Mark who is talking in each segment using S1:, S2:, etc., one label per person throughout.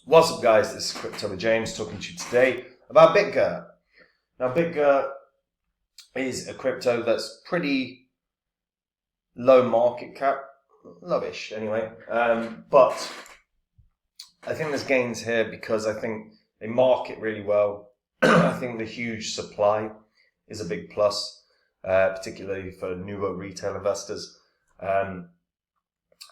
S1: What's up, guys? This is Crypto with James talking to you today about Bitgert. Now, Bitgert is a crypto that's pretty low market cap, lowish anyway, but I think there's gains here because I think they market really well. I think the huge supply is a big plus, particularly for newer retail investors. And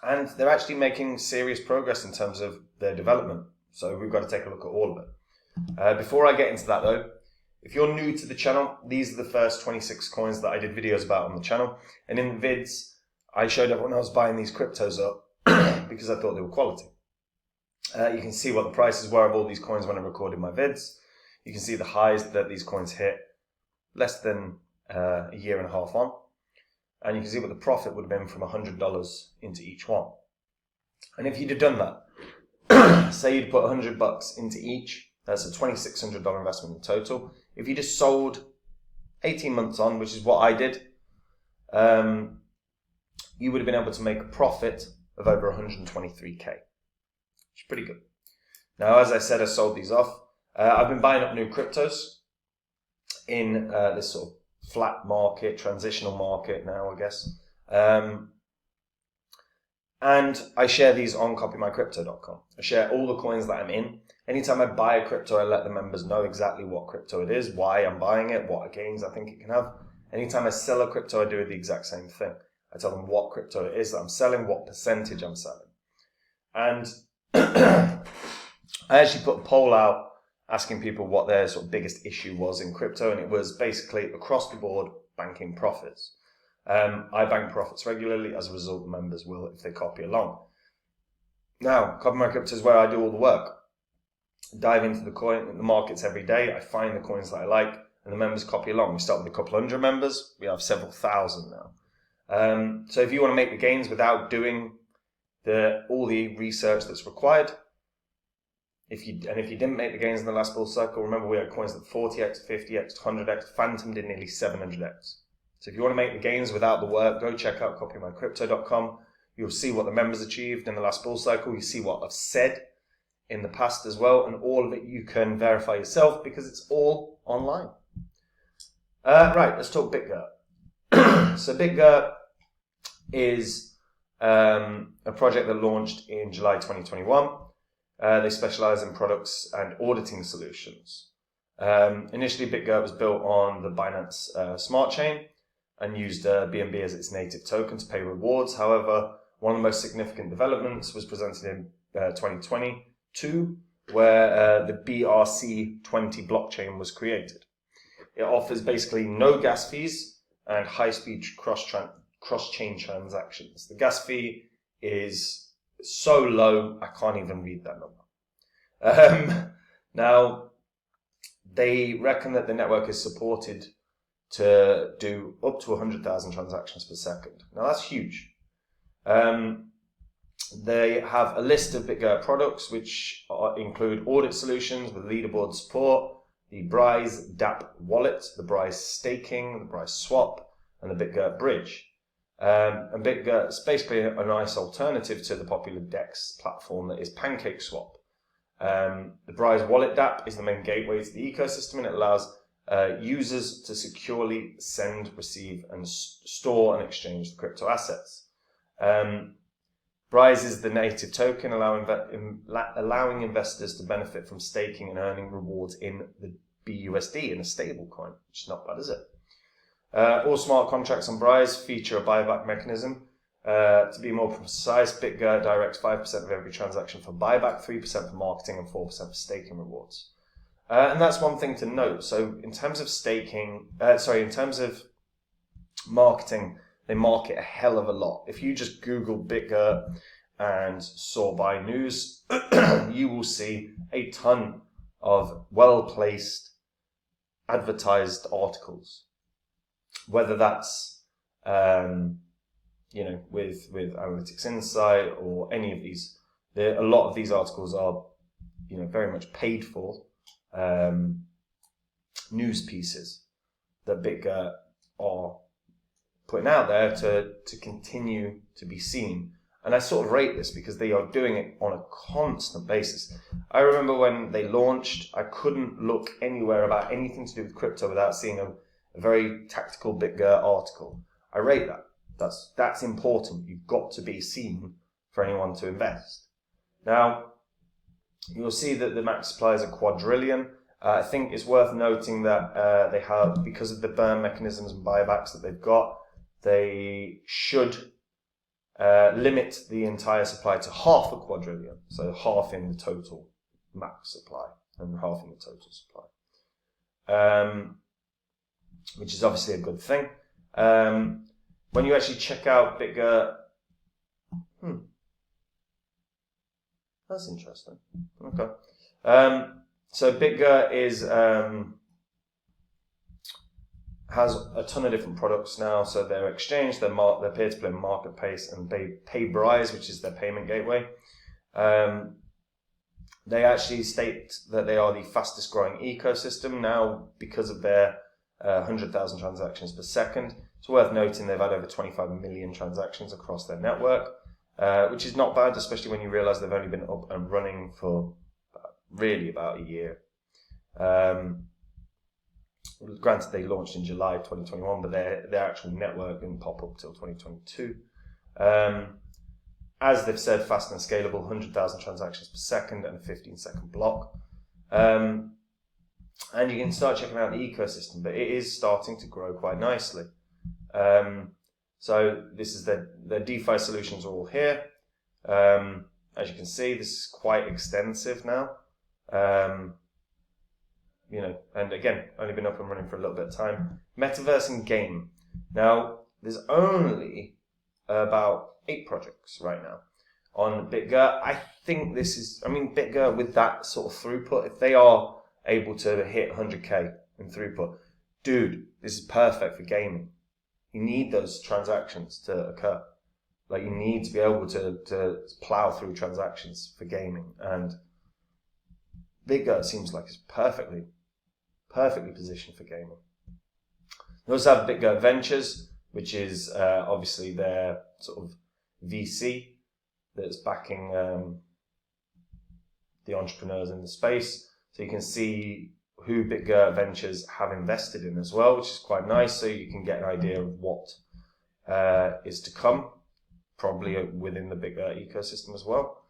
S1: they're actually making serious progress in terms of their development. So we've got to take a look at all of it. Before I get into that though, if you're new to the channel, these are the first 26 coins that I did videos about on the channel. And in the vids, I showed everyone I was buying these cryptos up because I thought they were quality. You can see what the prices were of all these coins when I recorded my vids. You can see the highs that these coins hit less than a year and a half on. And you can see what the profit would have been from $100 into each one. And if you'd have done that, say you'd put $100 into each, that's a $2,600 investment in total. If you just sold 18 months on, which is what I did, you would have been able to make a profit of over 123k, which is pretty good. Now, as I said, I sold these off. I've been buying up new cryptos in this sort of flat market, transitional market now, I guess. And I share these on copymycrypto.com. I share all the coins that I'm in. Anytime I buy a crypto, I let the members know exactly what crypto it is, why I'm buying it, what gains I think it can have. Anytime I sell a crypto, I do the exact same thing. I tell them what crypto it is that I'm selling, what percentage I'm selling. And I actually put a poll out asking people what their sort of biggest issue was in crypto, and it was basically across the board banking profits. I bank profits regularly. As a result, the members will if they copy along. Now, Copy My Crypto is where I do all the work. Dive into the markets every day. I find the coins that I like, and the members copy along. We start with a couple hundred members. We have several thousand now. So if you want to make the gains without doing all the research that's required, if you didn't make the gains in the last bull cycle, remember we had coins that 40x, 50x, 100x. Phantom did nearly 700x. So if you want to make the gains without the work, go check out copymycrypto.com. You'll see what the members achieved in the last bull cycle. You see what I've said in the past as well. And all of it you can verify yourself because it's all online. Right, let's talk Bitgert. So Bitgert is a project that launched in July 2021. They specialize in products and auditing solutions. Initially, Bitgert was built on the Binance Smart Chain and used BNB as its native token to pay rewards. However, one of the most significant developments was presented in 2022, where the BRC20 blockchain was created. It offers basically no gas fees and high-speed cross-chain transactions. The gas fee is so low, I can't even read that number. Now, they reckon that the network is supported to do up to 100,000 transactions per second. Now that's huge. They have a list of Bitgert products which include audit solutions with leaderboard support, the BRISE DApp wallet, the BRISE staking, the BRISE swap, and the Bitgert bridge. And Bitgert is basically a nice alternative to the popular DEX platform that is PancakeSwap. The BRISE wallet DApp is the main gateway to the ecosystem, and it allows users to securely send, receive, and store and exchange the crypto assets. BRISE is the native token, allowing investors to benefit from staking and earning rewards in the BUSD, in a stable coin, which is not bad, is it? All smart contracts on BRISE feature a buyback mechanism. To be more precise, Bitgert directs 5% of every transaction for buyback, 3% for marketing, and 4% for staking rewards. And that's one thing to note. So in terms of in terms of marketing, they market a hell of a lot. If you just Google Bitgert and saw buy news, you will see a ton of well-placed advertised articles. Whether that's, with Analytics Insight or any of these, a lot of these articles are, very much paid for news pieces that Bitgert are putting out there to continue to be seen. And I sort of rate this because they are doing it on a constant basis. I remember when they launched, I couldn't look anywhere about anything to do with crypto without seeing a very tactical Bitgert article. I rate that. That's important. You've got to be seen for anyone to invest. Now, you'll see that the max supply is a quadrillion. I think it's worth noting that they have, because of the burn mechanisms and buybacks that they've got, they should limit the entire supply to half a quadrillion. So half in the total max supply and half in the total supply, which is obviously a good thing. When you actually check out Bitgert, that's interesting. Okay. So Bitgert has a ton of different products now. So their exchange, their peer-to-peer marketplace, and BRISE, which is their payment gateway. They actually state that they are the fastest growing ecosystem now because of their 100,000 transactions per second. It's worth noting they've had over 25 million transactions across their network, which is not bad, especially when you realize they've only been up and running for really about a year. Granted, they launched in July 2021, but their actual network didn't pop up till 2022. As they've said, fast and scalable, 100,000 transactions per second and a 15-second block. And you can start checking out the ecosystem, but it is starting to grow quite nicely. So this is their DeFi solutions are all here. As you can see, this is quite extensive now. And again, only been up and running for a little bit of time. Metaverse and game. Now, there's only about 8 projects right now on Bitgert. I think Bitgert with that sort of throughput, if they are able to hit 100k in throughput, dude, this is perfect for gaming. You need those transactions to occur. Like, you need to be able to plow through transactions for gaming, and Bitgert seems like it's perfectly positioned for gaming. We also have Bitgert Ventures, which is obviously their sort of VC that's backing the entrepreneurs in the space. So you can see who Bitgert Ventures have invested in as well, which is quite nice. So you can get an idea of what is to come, probably within the Bitgert ecosystem as well.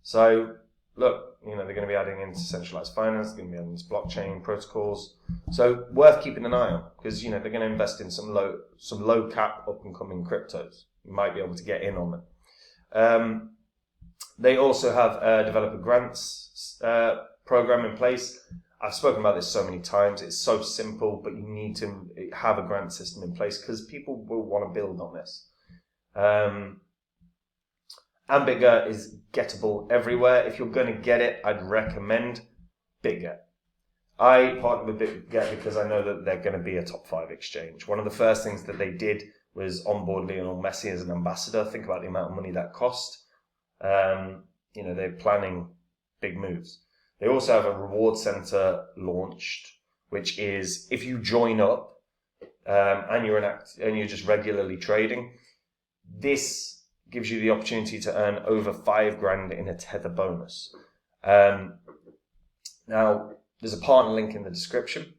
S1: So look, they're going to be adding into centralized finance, they're going to be adding into blockchain protocols. So worth keeping an eye on, because they're going to invest in some low cap up and coming cryptos. You might be able to get in on them. They also have a developer grants program in place. I've spoken about this so many times. It's so simple, but you need to have a grant system in place because people will want to build on this. And Bitgert is gettable everywhere. If you're going to get it, I'd recommend Bitgert. I partnered with Bitgert because I know that they're going to be a top 5 exchange. One of the first things that they did was onboard Lionel Messi as an ambassador. Think about the amount of money that cost. They're planning big moves. They also have a reward center launched, which is if you join up and you're just regularly trading, this gives you the opportunity to earn over $5,000 in a tether bonus. Now, there's a partner link in the description,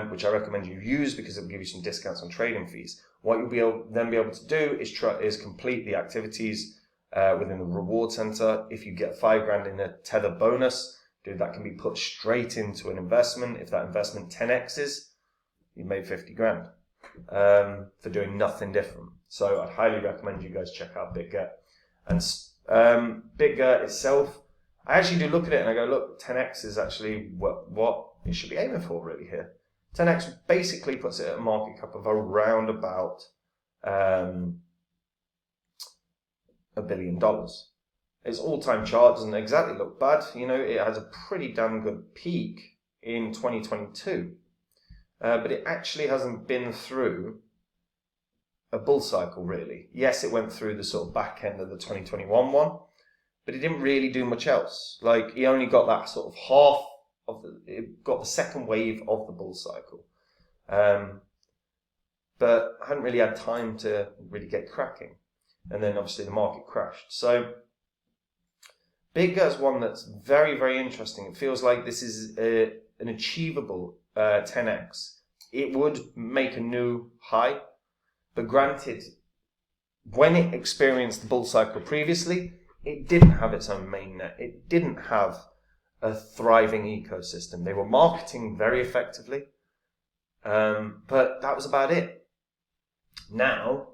S1: which I recommend you use because it will give you some discounts on trading fees. What you'll be able to do is complete the activities within the reward center. If you get $5,000 in a tether bonus, dude, that can be put straight into an investment. If that investment 10x's, you made $50,000 for doing nothing different. So I'd highly recommend you guys check out Bitgert. And Bitgert itself, I actually do look at it and I go, look, 10x is actually what it should be aiming for really here. 10x basically puts it at a market cap of around about $1 billion. Its all-time chart doesn't exactly look bad. It has a pretty damn good peak in 2022. But it actually hasn't been through a bull cycle, really. Yes, it went through the sort of back end of the 2021 one, but it didn't really do much else. Like, he only got that sort of half of it got the second wave of the bull cycle. But I hadn't really had time to really get cracking. And then obviously the market crashed. So Bitgert is one that's very, very interesting. It feels like this is an achievable 10x. It would make a new high, but granted, when it experienced the bull cycle previously, it didn't have its own mainnet. It didn't have a thriving ecosystem. They were marketing very effectively, but that was about it. Now,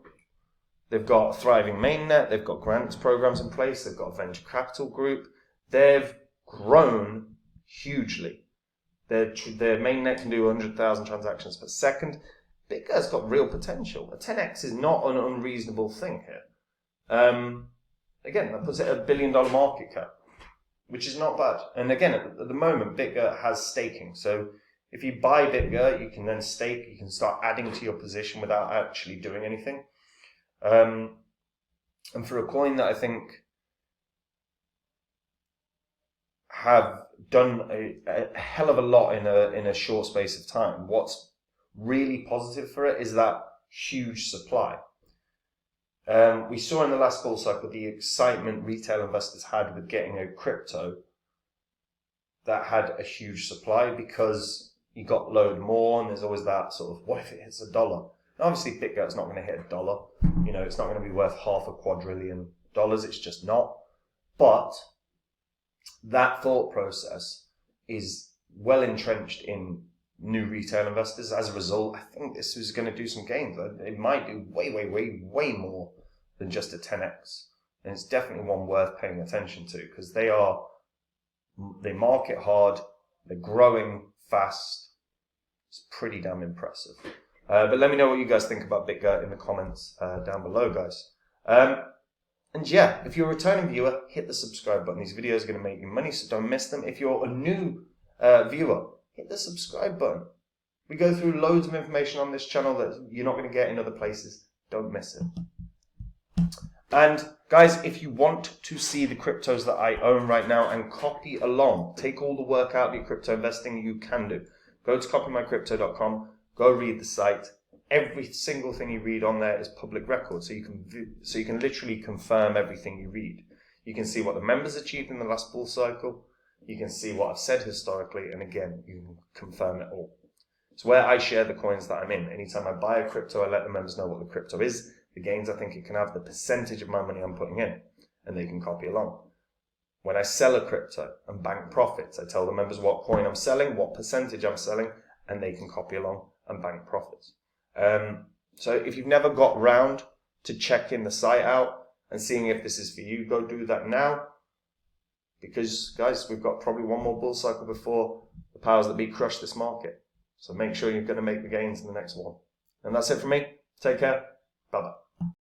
S1: they've got a thriving mainnet, they've got grants programs in place, they've got a venture capital group. They've grown hugely. Their mainnet can do 100,000 transactions per second. Bitgert's got real potential. A 10x is not an unreasonable thing here. Again, that puts it at $1 billion market cap, which is not bad. And again, at the moment, Bitgert has staking. So if you buy Bitgert, you can then stake, you can start adding to your position without actually doing anything. And for a coin that I think have done a hell of a lot in a short space of time, what's really positive for it is that huge supply. We saw in the last bull cycle the excitement retail investors had with getting a crypto that had a huge supply, because you got load more, and there's always that sort of, what if it hits $1? Obviously, Bitgert's not going to hit $1. You know, it's not going to be worth $500 quadrillion. It's just not. But that thought process is well entrenched in new retail investors. As a result, I think this is going to do some gains. It might do way more than just a 10x. And it's definitely one worth paying attention to, because they market hard, they're growing fast. It's pretty damn impressive. But let me know what you guys think about Bitgert in the comments down below, guys. And yeah, if you're a returning viewer, hit the subscribe button. These videos are going to make you money, so don't miss them. If you're a new viewer, hit the subscribe button. We go through loads of information on this channel that you're not going to get in other places. Don't miss it. And guys, if you want to see the cryptos that I own right now and copy along, take all the work out of your crypto investing, you can do. Go to copymycrypto.com. Go read the site. Every single thing you read on there is public record, so you can literally confirm everything you read. You can see what the members achieved in the last bull cycle. You can see what I've said historically, and again, you can confirm it all. It's where I share the coins that I'm in. Anytime I buy a crypto, I let the members know what the crypto is, the gains I think it can have, the percentage of my money I'm putting in, and they can copy along. When I sell a crypto and bank profits, I tell the members what coin I'm selling, what percentage I'm selling, and they can copy along and bank profits. So if you've never got round to checking the site out and seeing if this is for you, go do that now. Because, guys, we've got probably one more bull cycle before the powers that be crush this market. So make sure you're going to make the gains in the next one. And that's it from me. Take care. Bye-bye.